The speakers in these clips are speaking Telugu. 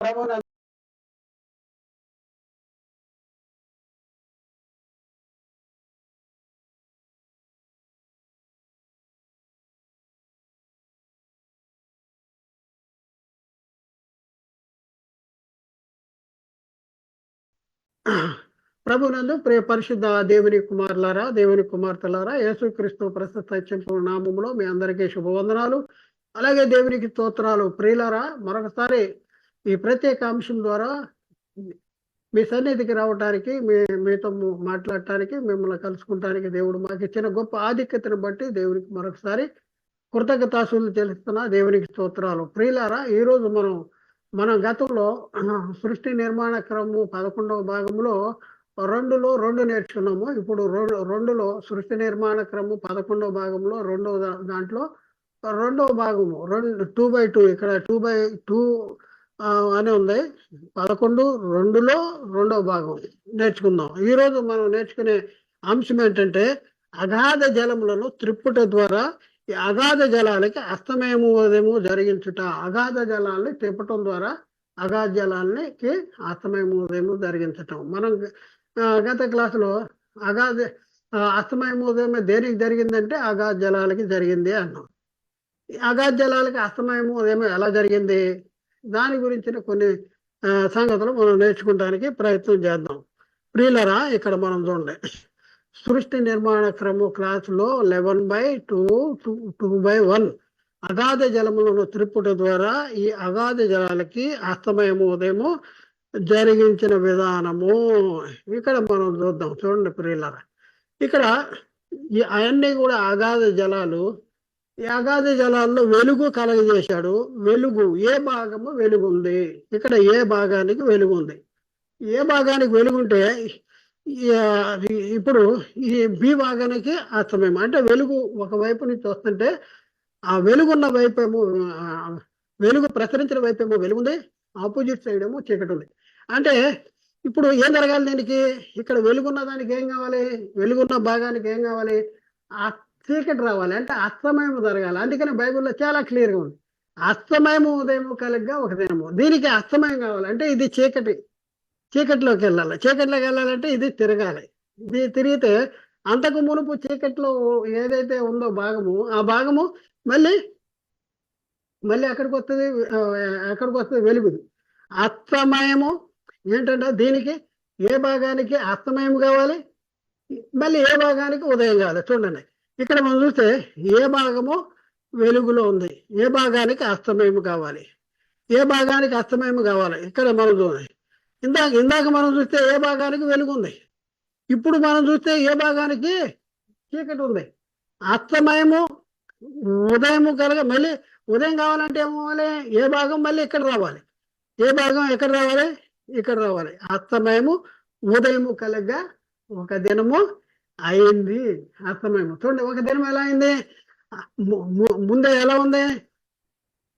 ప్రభువునందు ప్రియ పరిశుద్ధ దేవుని కుమారులారా, దేవుని కుమార్తెలారా, యేసుక్రీస్తు ప్రశస్త చెంపు నామములో మీ అందరికీ శుభవందనాలు. అలాగే దేవునికి స్తోత్రాలు. ప్రియులారా, మరొకసారి ఈ ప్రత్యేక అంశం ద్వారా మీ సన్నిధికి రావడానికి, మీతో మాట్లాడటానికి, మిమ్మల్ని కలుసుకుంటానికి దేవుడు మాకు ఇచ్చిన గొప్ప ఆధిక్యతను బట్టి దేవునికి మరొకసారి కృతజ్ఞతాస్తుతులు చెల్లిస్తున్నా. దేవునికి స్తోత్రాలు. ప్రియులారా, ఈరోజు మనం గతంలో సృష్టి నిర్మాణ క్రమము 11వ భాగంలో 2లో 2 నేర్చుకున్నాము. ఇప్పుడు 2లో సృష్టి నిర్మాణ క్రమము 11వ భాగంలో 2వ దాంట్లో 2వ భాగము 2/2 ఇక్కడ 2/2 అని ఉంది. 11:2లో 2వ భాగం నేర్చుకుందాం. ఈరోజు మనం నేర్చుకునే అంశం ఏంటంటే అగాధ జలములను త్రిప్పుట ద్వారా ఈ అగాధ జలాలకి అస్తమయము ఉదయము జరిగించుట. అగాధ జలాల్ని తిప్పటం ద్వారా అగాధ జలాలకి అస్తమయము ఉదయము జరిగించటం. మనం గత క్లాసులో అస్తమయము ఉదయం దేనికి జరిగిందంటే అగాధ జలాలకి జరిగింది అన్నాం. అగాధ జలాలకి అస్తమయము ఉదయం ఎలా జరిగింది, దాని గురించిన కొన్ని సంగతులు మనం నేర్చుకోవడానికి ప్రయత్నం చేద్దాం. ప్రియులరా, ఇక్కడ మనం చూడండి, సృష్టి నిర్మాణ క్రమ క్లాసులో 11/2 2/1 అగాధ జలములను త్రిప్పుట ద్వారా ఈ అగాధ జలాలకి అస్తమయము ఉదయము జరిగించిన విధానము ఇక్కడ మనం చూద్దాం. చూడండి ప్రియులరా, ఇక్కడ అవన్నీ కూడా అగాధ జలాలు. ఈ అగాధ జలాల్లో వెలుగు కలగజేశాడు. వెలుగు ఏ భాగము వెలుగు ఉంది, ఇక్కడ ఏ భాగానికి వెలుగు ఉంది. ఏ భాగానికి వెలుగుంటే ఇప్పుడు ఈ బి భాగానికి అస్తమయం అంటే వెలుగు ఒకవైపు నుంచి వస్తుంటే ఆ వెలుగున్న వైపేమో వెలుగు ప్రసరించిన వైపేమో వెలుగుంది, ఆపోజిట్ సైడ్ ఏమో చీకటి ఉంది. అంటే ఇప్పుడు ఏం జరగాలి, దీనికి ఇక్కడ వెలుగున్న దానికి ఏం కావాలి, వెలుగున్న భాగానికి ఏం కావాలి, ఆ చీకటి రావాలి, అంటే అస్తమయం జరగాలి. అందుకని బైబిల్లో చాలా క్లియర్గా ఉంది, అస్తమయము ఉదయము కలిగ్గా ఒక దినము. దీనికి అస్తమయం కావాలి అంటే ఇది చీకటిలోకి వెళ్ళాలి. చీకటిలోకి వెళ్ళాలంటే ఇది తిరగాలి. ఇది తిరిగితే అంతకు మునుపు చీకట్లో ఏదైతే ఉందో భాగము, ఆ భాగము మళ్ళీ ఎక్కడికి వస్తుంది వెలుగు. అస్తమయము ఏంటంటే దీనికి ఏ భాగానికి అస్తమయం కావాలి, మళ్ళీ ఏ భాగానికి ఉదయం కావాలి. చూడండి, ఇక్కడ మనం చూస్తే ఏ భాగము వెలుగులో ఉంది, ఏ భాగానికి అస్తమయం కావాలి, ఏ భాగానికి అస్తమయం కావాలి. ఇక్కడ మనం చూడండి, ఇందాక మనం చూస్తే ఏ భాగానికి వెలుగు ఉంది, ఇప్పుడు మనం చూస్తే ఏ భాగానికి చీకటి ఉంది. అస్తమయము ఉదయము కలగ మళ్ళీ ఉదయం కావాలంటే ఏమవ్వాలి, ఏ భాగం మళ్ళీ ఇక్కడ రావాలి, ఏ భాగం ఎక్కడ రావాలి, ఇక్కడ రావాలి. అస్తమయము ఉదయము కలగ ఒక దినము అయింది. అస్తమయము చూడండి, ఒక దినం ఎలా అయింది, ముందే ఎలా ఉంది,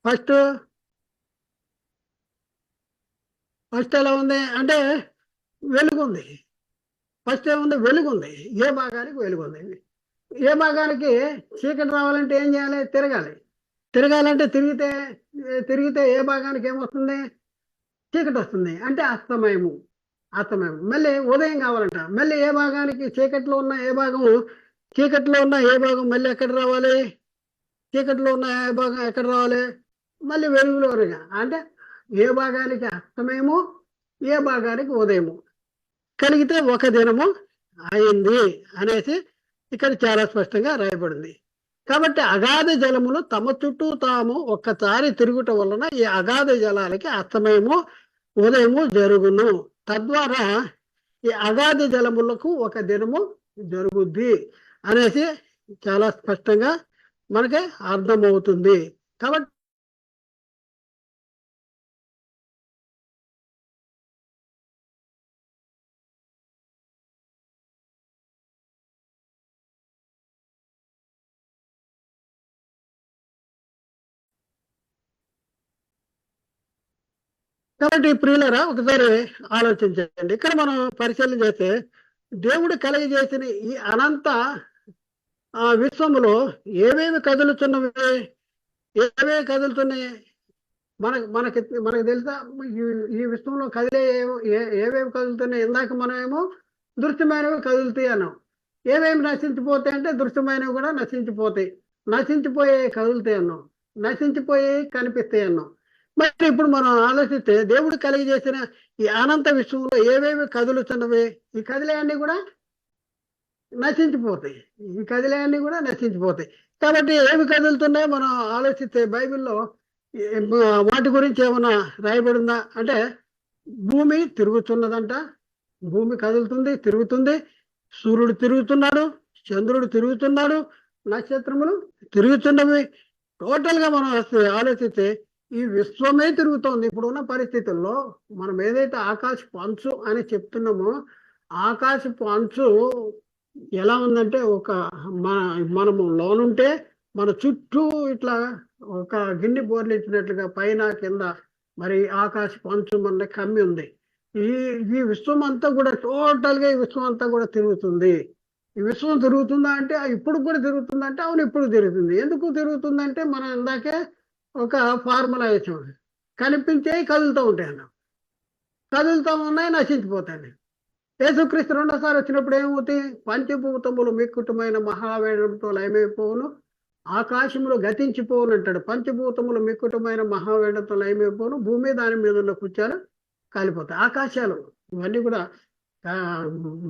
ఫస్ట్ ఎలా ఉంది అంటే వెలుగుంది. ఫస్ట్ ఏముంది, వెలుగుంది. ఏ భాగానికి వెలుగుంది. ఏ భాగానికి చీకటి రావాలంటే ఏం చేయాలి, తిరగాలంటే తిరిగితే ఏ భాగానికి ఏమొస్తుంది, చీకటి వస్తుంది, అంటే అస్తమయము. మళ్ళీ ఉదయం కావాలంట, మళ్ళీ ఏ భాగానికి చీకట్లో ఉన్న ఏ భాగం మళ్ళీ ఎక్కడ రావాలి, చీకట్లో ఉన్న ఏ భాగం ఎక్కడ రావాలి, మళ్ళీ వెలుగులో. అంటే ఏ భాగానికి అస్తమయము, ఏ భాగానికి ఉదయము కలిగితే ఒక దినము అయింది అనేసి ఇక్కడ చాలా స్పష్టంగా రాయబడింది. కాబట్టి అగాధ జలములు తమ చుట్టూ తాము ఒక్కసారి తిరుగుట వలన ఈ అగాధ జలాలకి అస్తమయము ఉదయము జరుగును. తద్వారా ఈ అగాధ జలములకు ఒక దినము జరుగుద్ది అనేసి చాలా స్పష్టంగా మనకి అర్థమవుతుంది. కాబట్టి ప్రియులరా, ఒకసారి ఆలోచించండి. ఇక్కడ మనం పరిశీలన చేస్తే దేవుడు కలగజేసిన ఈ అనంత విశ్వములో ఏవేవి కదులుతున్నాయి, మనకి మనకు తెలుసా ఈ విశ్వంలో కదిలే ఏవేవి కదులుతున్నాయి? ఇందాక మనమేమో దృశ్యమైనవి కదులుతాయి అన్నాం. ఏవేమి నశించిపోతాయి అంటే దృశ్యమైనవి కూడా నశించిపోతాయి. నశించిపోయే కదులుతాయి అన్నాం, నశించిపోయే కనిపిస్తాయి అన్నాం. మరి ఇప్పుడు మనం ఆలోచిస్తే దేవుడు కలిగజేసిన ఈ అనంత విశ్వంలో ఏవేవి కదులుతున్నవి? ఈ కదిలే అన్ని కూడా నశించిపోతాయి. ఈ కదిలే అన్ని కూడా నశించిపోతాయి. కాబట్టి ఏవి కదులుతున్నాయో మనం ఆలోచిస్తే బైబిల్లో వాటి గురించి ఏమైనా రాయబడిందా అంటే భూమి తిరుగుతున్నదంట. భూమి కదులుతుంది, తిరుగుతుంది. సూర్యుడు తిరుగుతున్నాడు, చంద్రుడు తిరుగుతున్నాడు, నక్షత్రములు తిరుగుతున్నవి. టోటల్ గా మనం ఆలోచిస్తే ఈ విశ్వమే తిరుగుతోంది. ఇప్పుడున్న పరిస్థితుల్లో మనం ఏదైతే ఆకాశపు అంచు అని చెప్తున్నామో, ఆకాశపు అంచు ఎలా ఉందంటే మనము లోనుంటే మన చుట్టూ ఇట్లా ఒక గిన్నె బోర్లు ఇచ్చినట్లుగా పైన కింద మరి ఆకాశపు అంచు మన కమ్మి ఉంది. ఈ విశ్వం అంతా కూడా టోటల్ గా ఈ విశ్వం అంతా కూడా తిరుగుతుంది. ఈ విశ్వం తిరుగుతుందా అంటే ఇప్పుడు కూడా తిరుగుతుందంటే అవును, ఇప్పుడు తిరుగుతుంది. ఎందుకు తిరుగుతుందంటే మనం ఇందాకే ఒక ఫార్ములా వేసాం. కనిపించే కదులుతూ ఉంటాయి అన్న, కదులుతూ ఉన్నాయి, నశించిపోతాయి. యేసుక్రీస్తు రెండోసారి వచ్చినప్పుడు ఏమవుతాయి? పంచభూతములు మిక్కుటమైన మహావేడంతో లయమైపోవును, ఆకాశములు గతించిపోవును అంటాడు. పంచభూతములు మిక్కుటమైన మహావేడంతో లయమైపోవును, భూమి దాని మీద ఉన్న కుచ్చాలు కాలిపోతాయి. ఆకాశాలు ఇవన్నీ కూడా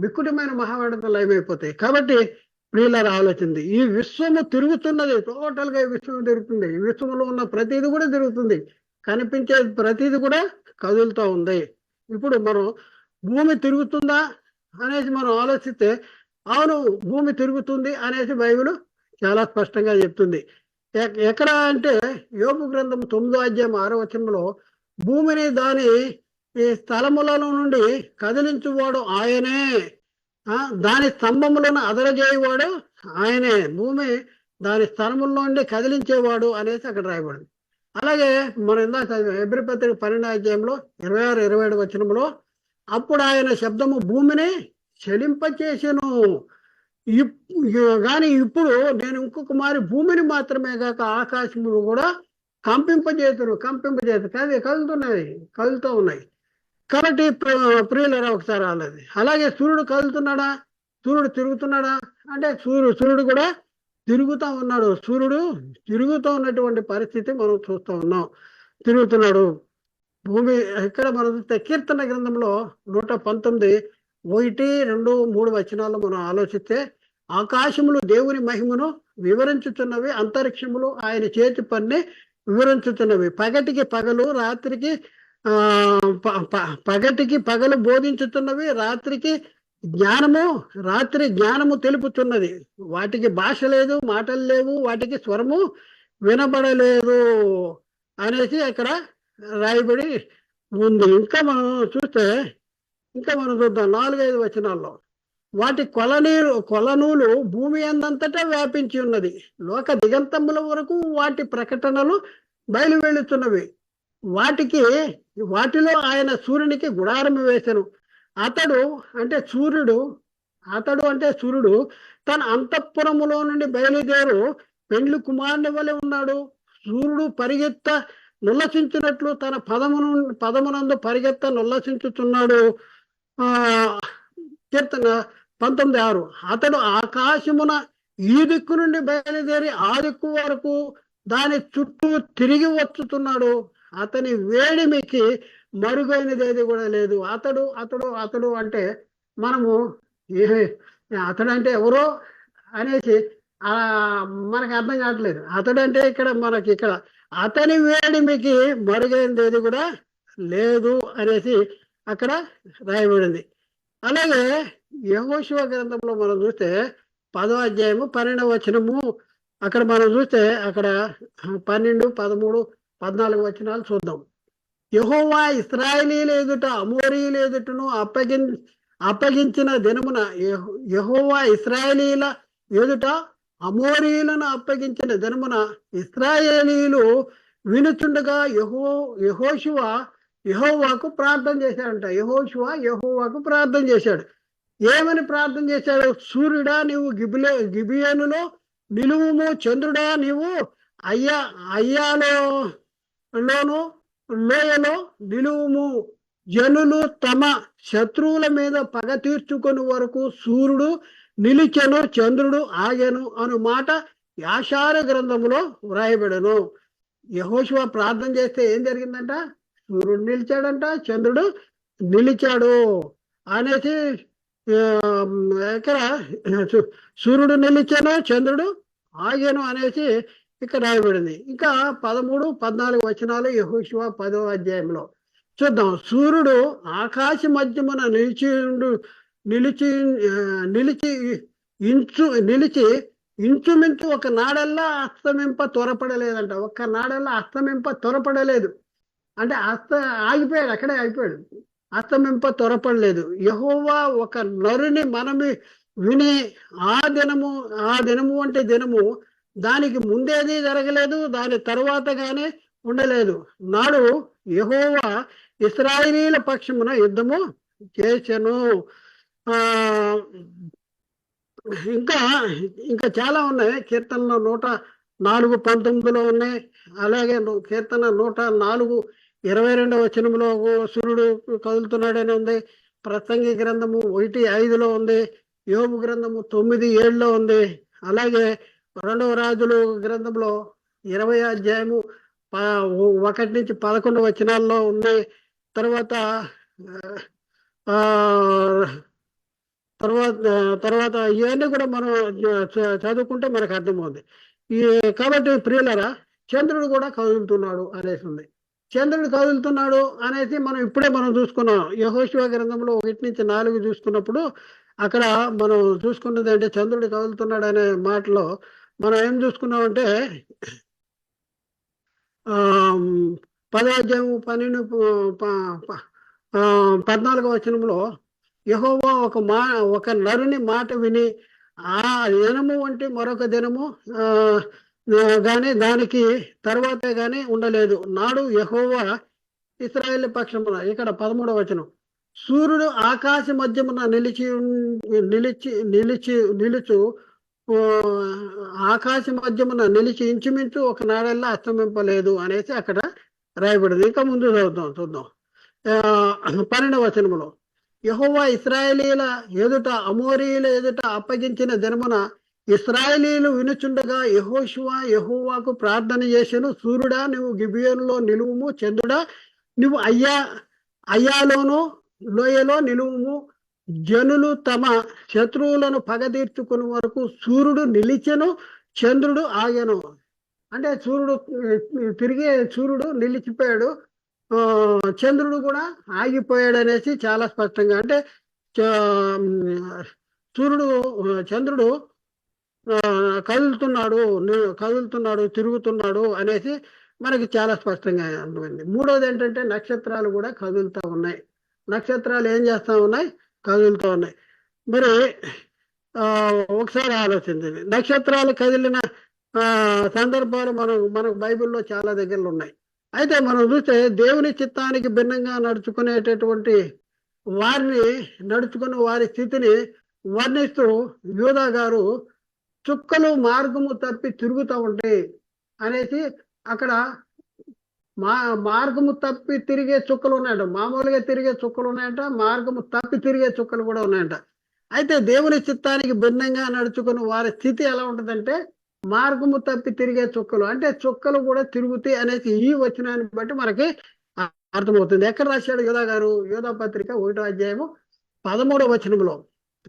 మిక్కుటమైన మహావేడంతో లయమైపోతాయి. కాబట్టి ప్రియులారా ఆలోచింది, ఈ విశ్వము తిరుగుతున్నది. టోటల్ గా ఈ విశ్వం తిరుగుతుంది. ఈ విశ్వంలో ఉన్న ప్రతిది కూడా తిరుగుతుంది. కనిపించే ప్రతిది కూడా కదులుతూ ఉంది. ఇప్పుడు మనం భూమి తిరుగుతుందా అనేసి మనం ఆలోచిస్తే అవును, భూమి తిరుగుతుంది అనేసి బైబిల్ చాలా స్పష్టంగా చెప్తుంది. ఎక్కడ అంటే యోబు గ్రంథం 9వ అధ్యాయం 6వ వచనంలో భూమిని దాని ఈ స్థలములలో నుండి కదిలించువాడు ఆయనే, దాని స్తంభములను అదరజేయవాడు ఆయనే, భూమి దాని స్థలముల నుండి కదిలించేవాడు అనేసి అక్కడ రాయబడింది. అలాగే మనం ఇందాక హెబ్రీ పత్రిక 12వ అధ్యాయంలో 26, 27 వచనంలో అప్పుడు ఆయన శబ్దము భూమిని చలింపచేసెను, కానీ ఇప్పుడు నేను ఇంకొక మారి భూమిని మాత్రమే కాక ఆకాశములు కూడా కంపింపజేతురు. కదులుతూ ఉన్నాయి. కాబట్టి ప్రియులరా ఒకసారి వాళ్ళది. అలాగే సూర్యుడు కదులుతున్నాడా? సూర్యుడు తిరుగుతున్నాడా అంటే సూర్యుడు కూడా తిరుగుతూ ఉన్నాడు. సూర్యుడు తిరుగుతూ ఉన్నటువంటి పరిస్థితి మనం చూస్తూ ఉన్నాం. తిరుగుతున్నాడు. భూమి ఇక్కడ మనం చూస్తే కీర్తన గ్రంథంలో 119, 1, 2, 3 వచనాల్లో మనం ఆలోచిస్తే ఆకాశములు దేవుని మహిమను వివరించుతున్నవి, అంతరిక్షములు ఆయన చేతి పని వివరించుతున్నవి. పగటికి పగలు, రాత్రికి పగటికి పగలు బోధించుతున్నవి, రాత్రి జ్ఞానము తెలుపుతున్నది. వాటికి భాష లేదు, మాటలు లేవు, వాటికి స్వరము వినబడలేదు అనేసి అక్కడ రాయబడి ఉంది. ఇంకా మనం చూద్దాం 4-5 వచనాల్లో వాటి కొలనూలు భూమి అందంతటా వ్యాపించి ఉన్నది, లోక దిగంతముల వరకు వాటి ప్రకటనలు బయలు వెళుతున్నవి. వాటిలో ఆయన సూర్యునికి గుడారం వేసెను. అతడు అంటే సూర్యుడు తన అంతఃపురములో నుండి బయలుదేరు పెండ్లి కుమారుని వలె ఉన్నాడు. సూర్యుడు పరిగెత్త నుల్లసించినట్లు తన పదమునందు పరిగెత్త నుల్లసించుతున్నాడు. కీర్తన 19:6 అతడు ఆకాశమున ఈ దిక్కు నుండి బయలుదేరి ఆ దిక్కు వరకు దాని చుట్టూ తిరిగి వచ్చుతున్నాడు. అతని వేడిమికి మరుగైనది ఏది కూడా లేదు. అతడు అంటే మనము అతడు అంటే ఎవరో అనేసి మనకు అర్థం కావట్లేదు. అతడంటే ఇక్కడ అతని వేడిమికి మరుగైనది ఏది కూడా లేదు అనేసి అక్కడ రాయబడింది. అలాగే యెహోషువ గ్రంథంలో మనం చూస్తే 10వ అధ్యాయము 12వ వచనము అక్కడ మనం చూస్తే అక్కడ 12, 13, 14 వచనాలు చూద్దాం. యెహోవా ఇశ్రాయేలీయుల ఎదుట అమోరీయుల ఎదుటను అప్పగించిన దినమున యెహోవా ఇశ్రాయేలీయుల ఎదుట అమోరీయులను అప్పగించిన దినమున ఇశ్రాయేలీయులు వినుచుండగా యెహోవాకు ప్రార్థన చేశాడంట. యెహోవాకు ప్రార్థన చేశాడు. ఏమని ప్రార్థన చేశాడు? సూర్యుడా నీవు గిబియోనులో నిలువుము, చంద్రుడా నీవు అయ్యాలోను లోయలో నిలువుము, జనులు తమ శత్రువుల మీద పగ తీర్చుకొని వరకు సూర్యుడు నిలిచెను, చంద్రుడు ఆగెను అను మాట యాషార గ్రంథములో వ్రాయబడను. యెహోషువ ప్రార్థన చేస్తే ఏం జరిగిందంట? సూర్యుడు నిలిచాడంట, చంద్రుడు నిలిచాడు అనేసి ఇక్కడ సూర్యుడు నిలిచాను, చంద్రుడు ఆగాను అనేసి ఇక్కడ రాయబడింది. ఇంకా 13, 14 వచనాలు యెహోషువ 10వ అధ్యాయంలో చూద్దాం. సూర్యుడు ఆకాశ మధ్యమున నిలిచి నిలిచి ఇంచుమించు ఒక నాడల్లా అస్తమింప త్వరపడలేదంట. ఒక్క నాడల్లా అస్తమింప త్వరపడలేదు అంటే ఆగిపోయాడు, అక్కడే ఆగిపోయాడు. అస్తమింప త్వరపడలేదు. యెహోవా ఒక నరుని మనమి విని ఆ దినము అంటే దినము దానికి ముందేది జరగలేదు, దాని తరువాత గానే ఉండలేదు. నాడు యెహోవా ఇశ్రాయేలీయుల పక్షమున యుద్ధము చేసెను. ఇంకా ఇంకా చాలా ఉన్నాయి. కీర్తనలో 104:19 ఉన్నాయి. అలాగే కీర్తన 104:22 వచనంలో సూర్యుడు కదులుతున్నాడని ఉంది. ప్రసంగి గ్రంథము 1:5 ఉంది. యోబు గ్రంథము 9:7 ఉంది. అలాగే 2వ రాజులు గ్రంథంలో 20వ అధ్యాయము 1 నుంచి 11 వచనాల్లో ఉంది. తర్వాత తర్వాత ఇవన్నీ కూడా మనం చదువుకుంటే మనకు అర్థమవుతుంది. కాబట్టి ప్రియులరా, చంద్రుడు కూడా కదులుతున్నాడు అనేసి ఉంది. చంద్రుడు కదులుతున్నాడు అనేసి మనం చూసుకున్నాం. యెహోషువ గ్రంథంలో 1 నుంచి 4 చూసుకున్నప్పుడు అక్కడ మనం చూసుకున్నది అంటే చంద్రుడు కదులుతున్నాడు అనే మాటలో మనం ఏం చూసుకున్నామంటే 10వ అధ్యాయము 14వ వచనంలో యెహోవా ఒక నరుని మాట విని ఆ దినము వంటి మరొక దినము గాని దానికి తర్వాతే గాని ఉండలేదు. నాడు యెహోవా ఇశ్రాయేలు పక్షమున, ఇక్కడ 13వ వచనం, సూర్యుడు ఆకాశ మధ్యమున నిలుచు ఆకాశ మధ్యమున నిలిచి ఇంచుమించు ఒక నాడల్లా అస్తమింపలేదు అనేసి అక్కడ రాయబడింది. ఇంకా ముందు చూద్దాం. 12వ వచనములో యెహోవా ఇశ్రాయేలీయుల ఎదుట అమోరీయుల ఎదుట అప్పగించిన దినమున ఇశ్రాయేలీయులు వినుచుండగా యెహోవాకు ప్రార్థన చేసెను. సూర్యుడా నువ్వు గిబియోనులో నిలువుము, చంద్రుడా నువ్వు అయ్యాలోను లోయలో నిలువుము. జనులు తమ శత్రువులను పగ తీర్చుకుని వరకు సూర్యుడు నిలిచెను, చంద్రుడు ఆగెను. అంటే సూర్యుడు నిలిచిపోయాడు, చంద్రుడు కూడా ఆగిపోయాడు అనేసి చాలా స్పష్టంగా, అంటే చంద్రుడు కదులుతున్నాడు, తిరుగుతున్నాడు అనేసి మనకి చాలా స్పష్టంగా అర్థమైంది. మూడోది ఏంటంటే నక్షత్రాలు కూడా కదులుతూ ఉన్నాయి. నక్షత్రాలు ఏం చేస్తూ ఉన్నాయి? కదులుతూ ఉన్నాయి. మరి ఒకసారి ఆలోచించండి, నక్షత్రాలు కదిలిన సందర్భాలు మనకు బైబిల్లో చాలా దగ్గరలో ఉన్నాయి. అయితే మనం చూస్తే దేవుని చిత్తానికి భిన్నంగా నడుచుకునే వారి స్థితిని వర్ణిస్తూ యూదా గారు చుక్కలు మార్గము తప్పి తిరుగుతూ ఉంటాయి అనేసి అక్కడ మార్గము తప్పి తిరిగే చుక్కలు ఉన్నాయంట. మామూలుగా తిరిగే చుక్కలు ఉన్నాయంట, మార్గము తప్పి తిరిగే చుక్కలు కూడా ఉన్నాయంట. అయితే దేవుని చిత్తానికి భిన్నంగా నడుచుకుని వారి స్థితి ఎలా ఉంటుందంటే మార్గము తప్పి తిరిగే చుక్కలు, అంటే చుక్కలు కూడా తిరుగుతాయి అనేసి ఈ వచనాన్ని బట్టి మనకి అర్థమవుతుంది. ఎక్కడ రాశాడు యూదా గారు? యూదా పత్రిక 1వ అధ్యాయము 13వ వచనంలో,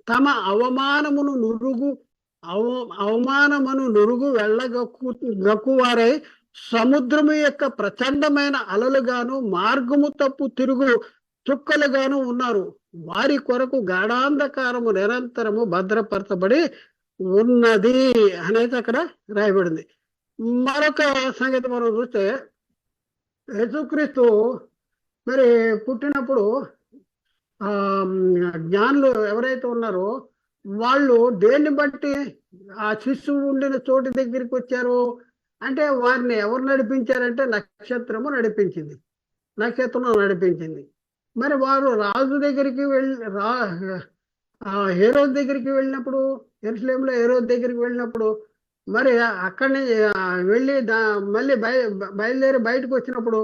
తమ అవమానమును నురుగు గక్కువారై సముద్రము యొక్క ప్రచండమైన అలలుగాను మార్గము తప్పు తిరుగు చుక్కలుగాను ఉన్నారు. వారి కొరకు గాఢాంధకారము నిరంతరము భద్రపరచబడి ఉన్నది అనేది అక్కడ రాయబడింది. మరొక సంగతి మనం చూస్తే యేసుక్రీస్తు మరి పుట్టినప్పుడు జ్ఞానులు ఎవరైతే ఉన్నారో వాళ్ళు దేన్ని బట్టి ఆ శిశువు ఉండిన చోటు దగ్గరికి వచ్చారు అంటే వారిని ఎవరు నడిపించారంటే నక్షత్రం నడిపించింది. మరి వారు రాజు దగ్గరికి హేరోదు దగ్గరికి వెళ్ళినప్పుడు, యెరూషలేములో హేరోదు దగ్గరికి వెళ్ళినప్పుడు మరి అక్కడిని వెళ్ళి మళ్ళీ బయలుదేరి బయటకు వచ్చినప్పుడు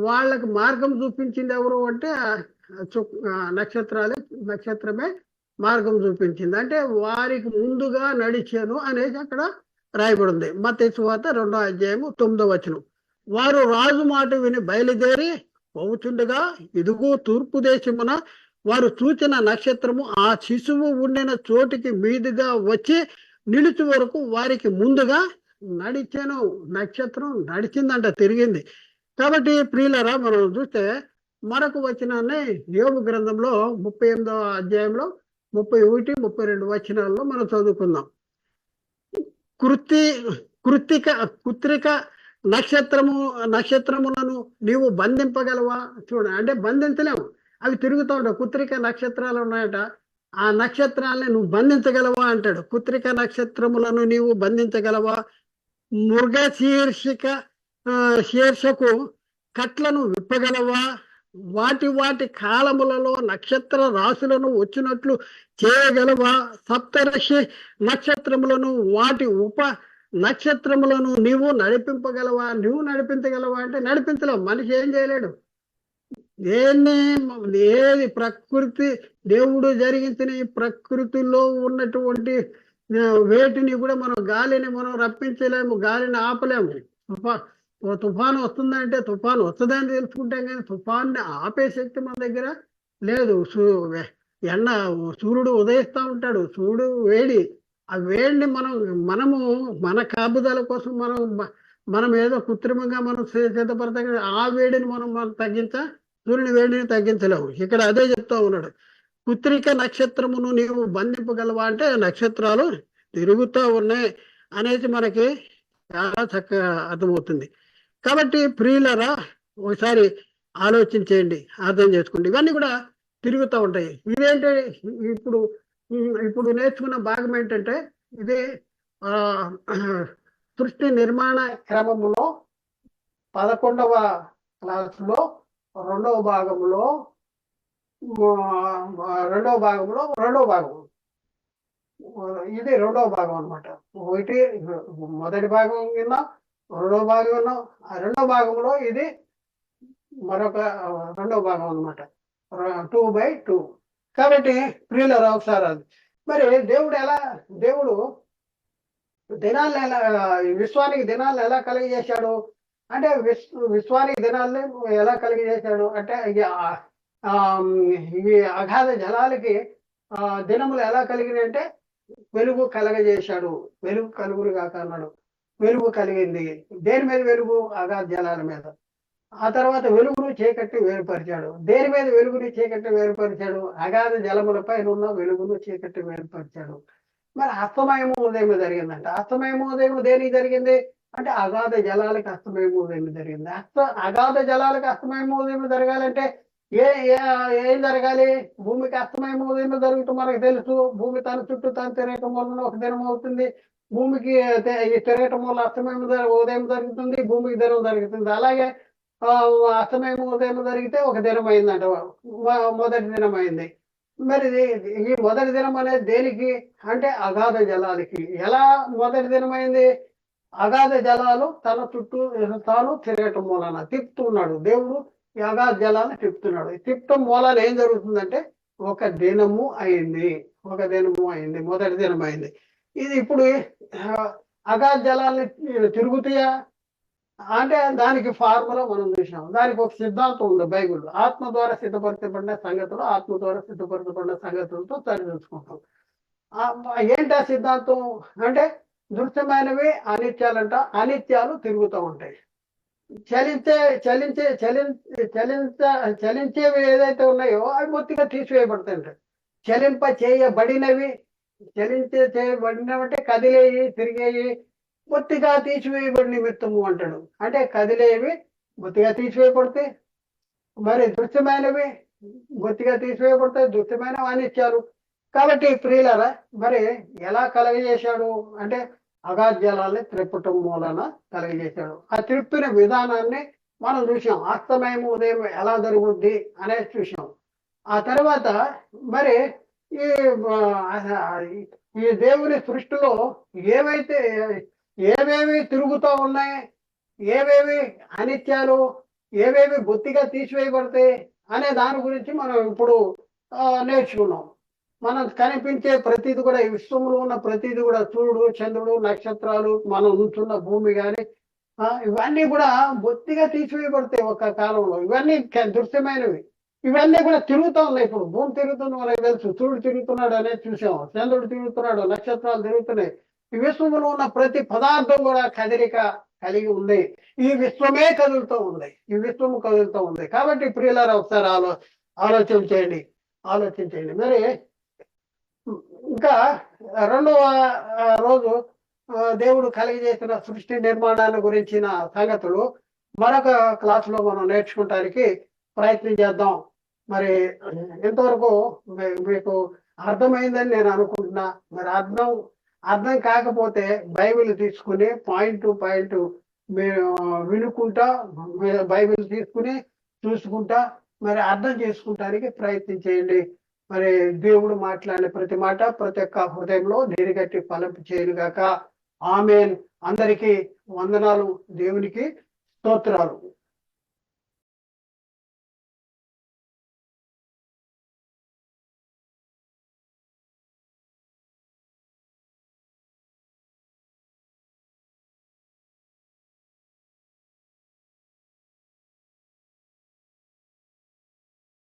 వాళ్ళకి మార్గం చూపించింది ఎవరు అంటే నక్షత్రమే మార్గం చూపించింది. అంటే వారికి ముందుగా నడిచాను అనేసి అక్కడ రాయబడి ఉంది. మత్తయి సువార్త 2వ అధ్యాయము 9వ వచనం. వారు రాజు మాట విని బయలుదేరి పోవుచుండగా ఇదిగో తూర్పు దేశమున వారు చూచిన నక్షత్రము ఆ శిశువు ఉండిన చోటికి మీదుగా వచ్చి నిలిచి వరకు వారికి ముందుగా నడిచాను. నక్షత్రం నడిచిందంట, తిరిగింది. కాబట్టి ప్రియులరా, మనం చూస్తే మరొక వచనాన్ని యోబు గ్రంథంలో 38వ అధ్యాయంలో 31, 32 వచనాల్లో మనం చదువుకుందాం. కుత్రిక నక్షత్రములను నీవు బంధింపగలవా? చూడ, అంటే బంధించలేము, అవి తిరుగుతూ ఉంటాయి. కుత్రిక నక్షత్రాలు ఉన్నాయట, ఆ నక్షత్రాలని నువ్వు బంధించగలవా అంటాడు. కుత్రిక నక్షత్రములను నీవు బంధించగలవా? మృగ శీర్షకు కట్లను విప్పగలవా? వాటి కాలములలో నక్షత్ర రాశులను వచ్చినట్లు చేయగలవా? సప్తర్షి నక్షత్రములను వాటి ఉప నక్షత్రములను నీవు నడిపింపగలవా? నువ్వు నడిపించగలవా అంటే నడిపించలేవు. మనిషి ఏం చేయలేడు. ఏది ప్రకృతి, దేవుడు జరిగించిన ఈ ప్రకృతిలో ఉన్నటువంటి వేటిని కూడా మనం, గాలిని మనం రప్పించలేము, గాలిని ఆపలేము. తుఫాను వస్తుందంటే తుఫాను వస్తుందని తెలుసుకుంటాం, కానీ తుఫాన్ని ఆపే శక్తి మన దగ్గర లేదు. సూర్యుడు ఉదయిస్తూ ఉంటాడు, సూర్యుడు వేడి, ఆ వేడిని మనము మన కాపుదల కోసం మనం ఏదో కృత్రిమంగా మనం సిద్ధపడతాం. ఆ వేడిని మనం సూర్యుని వేడిని తగ్గించలేము. ఇక్కడ అదే చెప్తా ఉన్నాడు. కుత్రిక నక్షత్రమును నీవు బంధింపగలవా అంటే నక్షత్రాలు తిరుగుతూ ఉన్నాయి అనేసి మనకి చాలా చక్కగా అర్థమవుతుంది. కాబట్టి ప్రియులరా, ఒకసారి ఆలోచించేయండి, అర్థం చేసుకోండి. ఇవన్నీ కూడా తిరుగుతూ ఉంటాయి. ఇదేంటి, ఇప్పుడు నేర్చుకున్న భాగం ఏంటంటే, ఇది సృష్టి నిర్మాణ క్రమములో 11వ క్లాసులో రెండవ భాగంలో ఇది రెండవ భాగం అనమాట. మొదటి భాగం విన్నాం, రెండవ భాగం విన్నాం. ఆ రెండవ భాగంలో ఇది మరొక రెండవ భాగం అనమాట, 2/2. కాబట్టి ప్రియులరా, ఒకసారి అది మరి దేవుడు దినాలను విశ్వానికి దినాలను ఎలా కలిగజేశాడు అంటే, విశ్వానికి దినాలని ఎలా కలిగజేశాడు అంటే, ఈ అగాధ జలాలకి దినములు ఎలా కలిగినాయి అంటే, వెలుగు కలగజేశాడు. వెలుగు కలుగురు కాక అన్నాడు, వెలుగు కలిగింది. దేని మీద వెలుగు? అగాధ జలాల మీద. ఆ తర్వాత వెలుగును చీకట్టి వేరుపరిచాడు. దేని మీద వెలుగుని చీకట్టి వేరుపరిచాడు? అగాధ జలములపై ఉన్న వెలుగును చీకట్టి వేరుపరిచాడు. మరి అస్తమయము ఉదయం జరిగిందంట. అస్తమయము ఉదయం దేనికి జరిగింది అంటే, అగాధ జలాలకు అస్తమయము ఉదయం జరిగింది. అగాధ జలాలకు అస్తమయము ఉదయం జరగాలంటే ఏం జరగాలి? భూమికి అస్తమయము ఉదయం జరుగుతుంది మనకు తెలుసు. భూమి తన చుట్టూ తను తిరగటం వలన ఒక దినం అవుతుంది. భూమికి తిరగటం వల్ల అస్తమయం ఉదయం జరుగుతుంది, భూమికి దినం జరుగుతుంది. అలాగే అస్తమయం ఉదయం జరిగితే ఒక దినం అయిందంట, మొదటి దినం అయింది. మరి ఈ మొదటి దినం అనేది దేనికి అంటే, అగాధ జలాలకి. ఎలా మొదటి దినం అయింది? అగాధ జలాలు తన చుట్టూ తాను తిరగటం మూలన తిప్పుతున్నాడు దేవుడు. ఈ అగాధ జలాన్ని తిప్పుతున్నాడు. తిప్పటం మూలాన ఏం జరుగుతుందంటే, ఒక దినము అయింది. మొదటి దినం అయింది. ఇది ఇప్పుడు అగాధ జలాల్ని తిరుగుతాయా అంటే, దానికి ఫార్ములా మనం చూసాం. దానికి ఒక సిద్ధాంతం ఉంది బైబిల్లో. ఆత్మ ద్వారా సిద్ధపరచబడిన సంగతులు, ఆత్మ ద్వారా సిద్ధపరచబడిన సంగతులతో సరిచూసుకుంటాం. ఏంటి ఆ సిద్ధాంతం అంటే, దృశ్యమైనవి అనిత్యాలంట. అనిత్యాలు తిరుగుతూ ఉంటాయి. చలించేవి ఏదైతే ఉన్నాయో అవి మొత్తిగా తీసివేయబడతాయంట. చేయబడినవి చేయబడినవంటే కదిలేయి, తిరిగేయి బొత్తిగా తీసివేయబడి నిమిత్తము అంటాడు. అంటే కదిలేవి బొత్తిగా తీసివేయబడతాయి, మరి దృశ్యమైనవి బొత్తిగా తీసివేయబడతాయి. దృశ్యమైన అనిత్యాలు. కాబట్టి ప్రియులారా, మరి ఎలా కలగజేశాడు అంటే, అగాధ జలాల్ని త్రిప్పటం మూలన కలగజేశాడు. ఆ త్రిప్పిన విధానాన్ని మనం చూసాం. అస్తమయము ఉదయం ఎలా జరుగుద్ది అనేది చూసాం. ఆ తర్వాత మరి ఈ దేవుని సృష్టిలో ఏవేవి తిరుగుతూ ఉన్నాయి, ఏవేవి అనిత్యాలు, ఏవేవి బొత్తిగా తీసివేయబడతాయి అనే దాని గురించి మనం ఇప్పుడు నేర్చుకున్నాం. మనం కనిపించే ప్రతిది కూడా, ఈ విశ్వంలో ఉన్న ప్రతిది కూడా, సూర్యుడు, చంద్రుడు, నక్షత్రాలు, మనం ఉంటున్న భూమి కానీ ఇవన్నీ కూడా బొత్తిగా తీసివేయబడతాయి ఒక కాలంలో. ఇవన్నీ దృశ్యమైనవి. ఇవన్నీ కూడా తిరుగుతూ ఉన్నాయి. ఇప్పుడు భూమి తిరుగుతుంది మనకు తెలుసు, సూర్యుడు తిరుగుతున్నాడు అనేది చూసాం, చంద్రుడు తిరుగుతున్నాడు, నక్షత్రాలు తిరుగుతున్నాయి. ఈ విశ్వంలో ఉన్న ప్రతి పదార్థం కూడా కదలిక కలిగి ఉంది. ఈ విశ్వమే కదులుతూ ఉంది, ఈ విశ్వము కదులుతూ ఉంది. కాబట్టి ప్రియులారా ఒకసారి ఆలోచించండి. మరి ఇంకా రెండవ రోజు దేవుడు కలిగజేసిన సృష్టి నిర్మాణాన్ని గురించిన సంగతులు మరొక క్లాసులో మనం నేర్చుకోవటానికి ప్రయత్నం చేద్దాం. మరి ఇంతవరకు మీకు అర్థమైందని నేను అనుకుంటున్నా. మరి అర్థం కాకపోతే బైబిల్ తీసుకుని పాయింట్ టు పాయింట్ మీరు వినుకుంటా, బైబిల్ తీసుకుని చూసుకుంటా మరి అర్థం చేసుకుంటానికి ప్రయత్నం చేయండి. మరి దేవుడు మాట్లాడిన ప్రతి మాట ప్రతి ఒక్క హృదయంలో నీరుగట్టి ఫలింపు చేయనుగాక. ఆమేన్. అందరికీ వందనాలు, దేవునికి స్తోత్రాలు.